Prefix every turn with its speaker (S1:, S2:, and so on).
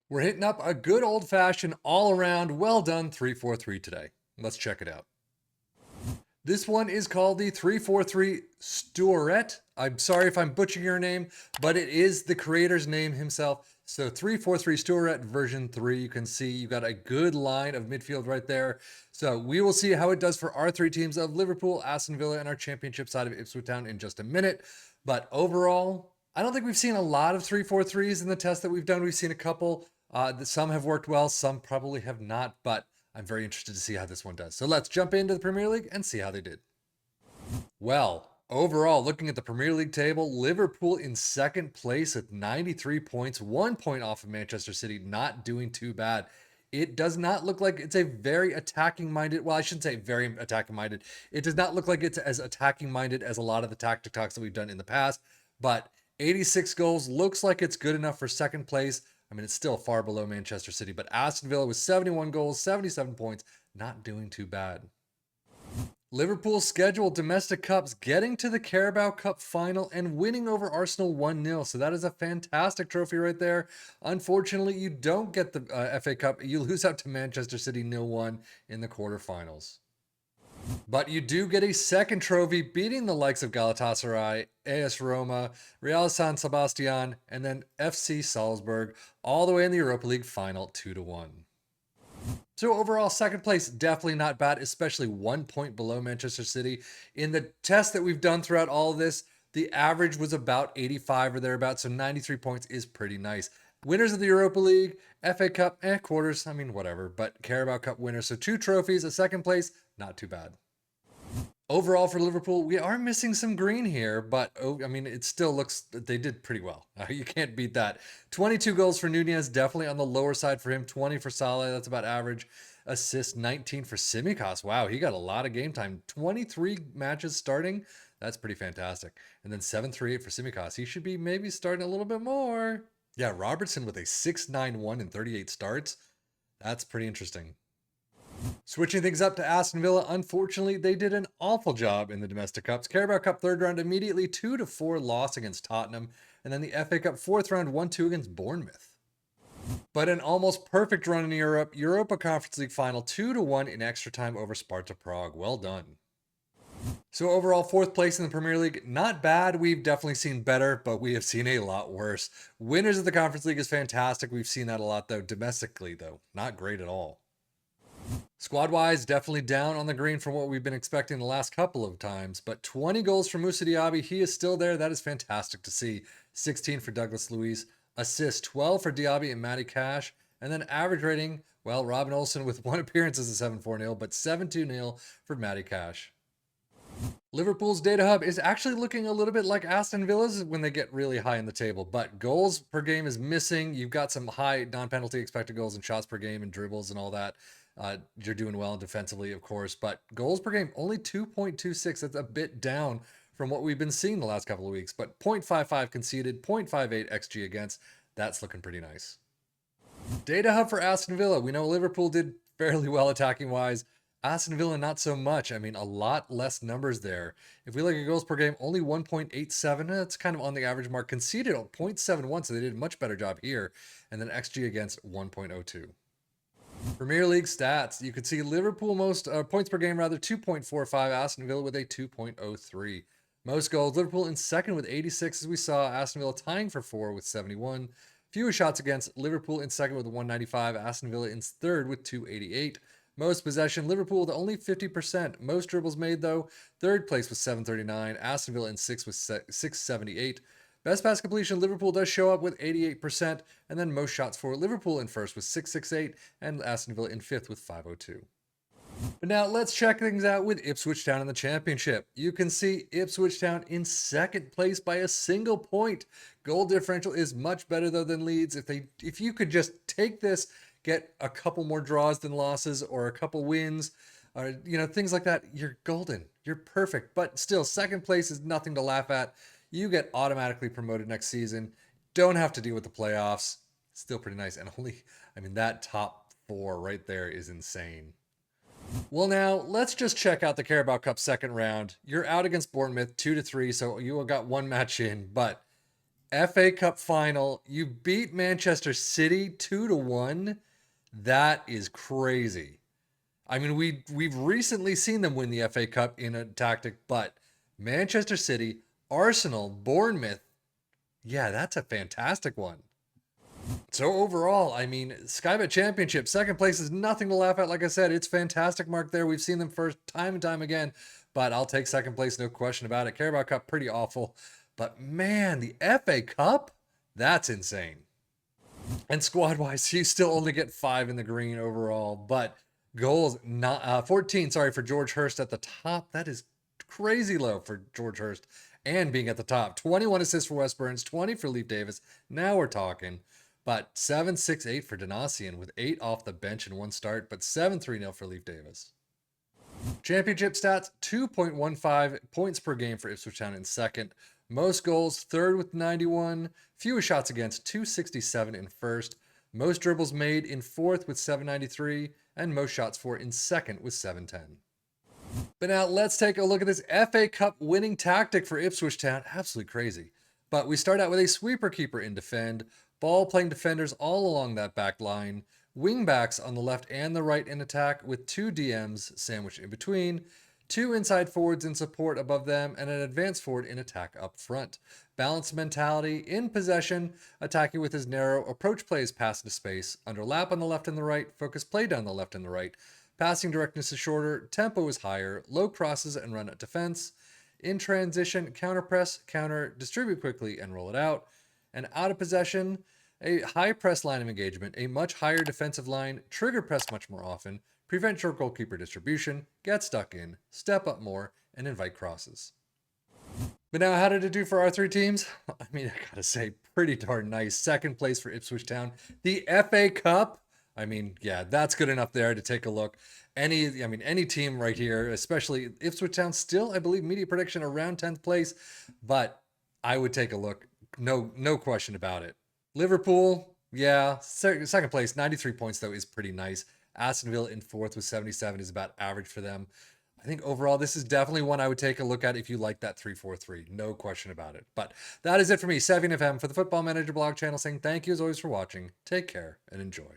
S1: We're hitting up a good old-fashioned all-around well-done 3-4-3 today. Let's check it out. This one is called the 3-4-3 Stuaret. I'm sorry if I'm butchering your name, but it is the creator's name himself. So 3-4-3 Stuaret version 3. You can see you've got a good line of midfield right there. So we will see how it does for our three teams of Liverpool, Aston Villa, and our championship side of Ipswich Town in just a minute. But overall, I don't think we've seen a lot of 3-4-3s in the test that we've done. We've seen a couple. Some have worked well, some probably have not, but I'm very interested to see how this one does. So let's jump into the Premier League and see how they did. Well, overall, looking at the Premier League table, Liverpool in second place with 93 points, 1 point off of Manchester City, not doing too bad. It does not look like it's a very attacking minded. Well, I shouldn't say very attacking minded. It does not look like it's as attacking minded as a lot of the tactic talks that we've done in the past. But 86 goals looks like it's good enough for second place. I mean, it's still far below Manchester City, but Aston Villa with 71 goals, 77 points, not doing too bad. Liverpool's scheduled domestic cups, getting to the Carabao Cup final and winning over Arsenal 1-0. So that is a fantastic trophy right there. Unfortunately, you don't get the FA Cup. You lose out to Manchester City 0-1 in the quarterfinals. But you do get a second trophy, beating the likes of Galatasaray, AS Roma, Real San Sebastian, and then FC Salzburg, all the way in the Europa League final 2-1. So overall, second place, definitely not bad, especially 1 point below Manchester City. In the test that we've done throughout all of this, the average was about 85 or thereabouts, so 93 points is pretty nice. Winners of the Europa League, FA Cup, quarters, I mean, whatever, but Carabao Cup winners. So 2 trophies, a second place, not too bad. Overall for Liverpool, we are missing some green here, but I mean, it still looks they did pretty well. You can't beat that. 22 goals for Nunez, definitely on the lower side for him. 20 for Salah, that's about average. Assists 19 for Simicas. Wow, he got a lot of game time. 23 matches starting. That's pretty fantastic. And then 7-3-8 for Simicas. He should be maybe starting a little bit more. Yeah, Robertson with a 6-9-1 and 38 starts. That's pretty interesting. Switching things up to Aston Villa, unfortunately, they did an awful job in the domestic cups. Carabao Cup third round immediately 2-4 loss against Tottenham, and then the FA Cup fourth round 1-2 against Bournemouth. But an almost perfect run in Europe, Europa Conference League final 2-1 in extra time over Sparta Prague. Well done. So overall, fourth place in the Premier League, not bad. We've definitely seen better, but we have seen a lot worse. Winners of the Conference League is fantastic. We've seen that a lot, though. Domestically, though, not great at all. Squad wise, definitely down on the green from what we've been expecting the last couple of times, but 20 goals from Moussa Diaby. He is still there. That is fantastic to see. 16 for Douglas Luiz, assists 12 for Diaby and Matty Cash, and then average rating, well, Robin Olsen with one appearance as a 7-4-0, but 7-2-0 for Matty Cash. Liverpool's data hub is actually looking a little bit like Aston Villa's when they get really high in the table, but goals per game is missing. You've got some high non-penalty expected goals and shots per game and dribbles and all that. You're doing well defensively, of course, but goals per game only 2.26. That's a bit down from what we've been seeing the last couple of weeks, but 0.55 conceded, 0.58 XG against. That's looking pretty nice. Data hub for Aston Villa. We know Liverpool did fairly well attacking wise. Aston Villa, not so much. I mean, a lot less numbers there. If we look at goals per game, only 1.87. That's kind of on the average mark. Conceded 0.71, so they did a much better job here. And then XG against 1.02. Premier League stats. You could see Liverpool most points per game, rather 2.45. Aston Villa with a 2.03. Most goals. Liverpool in second with 86, as we saw. Aston Villa tying for 4 with 71. Fewest shots against. Liverpool in second with 195. Aston Villa in third with 288. Most possession, Liverpool with only 50%. Most dribbles made, though. Third place with 739. Aston Villa in sixth with 678. Best pass completion, Liverpool does show up with 88%. And then most shots for Liverpool in first with 668. And Aston Villa in fifth with 502. But now let's check things out with Ipswich Town in the championship. You can see Ipswich Town in second place by a single point. Goal differential is much better, though, than Leeds. If you could just take this, get a couple more draws than losses or a couple wins, or things like that, you're golden. You're perfect. But still, second place is nothing to laugh at. You get automatically promoted next season. Don't have to deal with the playoffs. Still pretty nice. And that top 4 right there is insane. Well, now let's just check out the Carabao Cup second round. You're out against Bournemouth 2-3, so you got one match in, but FA Cup final. You beat Manchester City 2-1. That is crazy. I mean, we've recently seen them win the FA Cup in a tactic, but Manchester City, Arsenal, Bournemouth, yeah, that's a fantastic one. So overall, I mean, Sky Bet Championship, second place is nothing to laugh at. Like I said, it's fantastic mark there. We've seen them first time and time again, but I'll take second place, no question about it. Carabao Cup, pretty awful. But man, the FA Cup, that's insane. And squad wise, you still only get 5 in the green overall, but goals not 14. Sorry for George Hurst at the top. That is crazy low for George Hurst and being at the top. 21 assists for Wes Burns, 20 for Leif Davis. Now we're talking. But 7-6-8 for Donasian with 8 off the bench in one start, but 7-3-0 for Leif Davis. Championship stats 2.15 points per game for Ipswich Town in second. Most goals, third with 91. Fewest shots against, 267 in first. Most dribbles made in fourth with 793. And most shots for in second with 710. But now let's take a look at this FA Cup winning tactic for Ipswich Town. Absolutely crazy. But we start out with a sweeper keeper in defend. Ball playing defenders all along that back line. Wingbacks on the left and the right in attack with 2 DMs sandwiched in between. 2 inside forwards in support above them, and an advanced forward in attack up front. Balanced mentality, in possession, attacking with his narrow approach plays pass into space, underlap on the left and the right, focus play down the left and the right. Passing directness is shorter, tempo is higher, low crosses and run at defense. In transition, counter press, counter, distribute quickly and roll it out. And out of possession, a high press line of engagement, a much higher defensive line, trigger press much more often, prevent short goalkeeper distribution, get stuck in, step up more, and invite crosses. But now, how did it do for our 3 teams? I mean, I gotta say, pretty darn nice. Second place for Ipswich Town. The FA Cup, I mean, yeah, that's good enough there to take a look. Any team right here, especially Ipswich Town, still, I believe, media prediction around 10th place, but I would take a look. No question about it. Liverpool, yeah, second place, 93 points though is pretty nice. Aston Villa in fourth with 77 is about average for them. I think overall, this is definitely one I would take a look at if you like that 3-4-3. No question about it. But that is it for me, Sevian FM, for the Football Manager blog channel, saying thank you as always for watching. Take care and enjoy.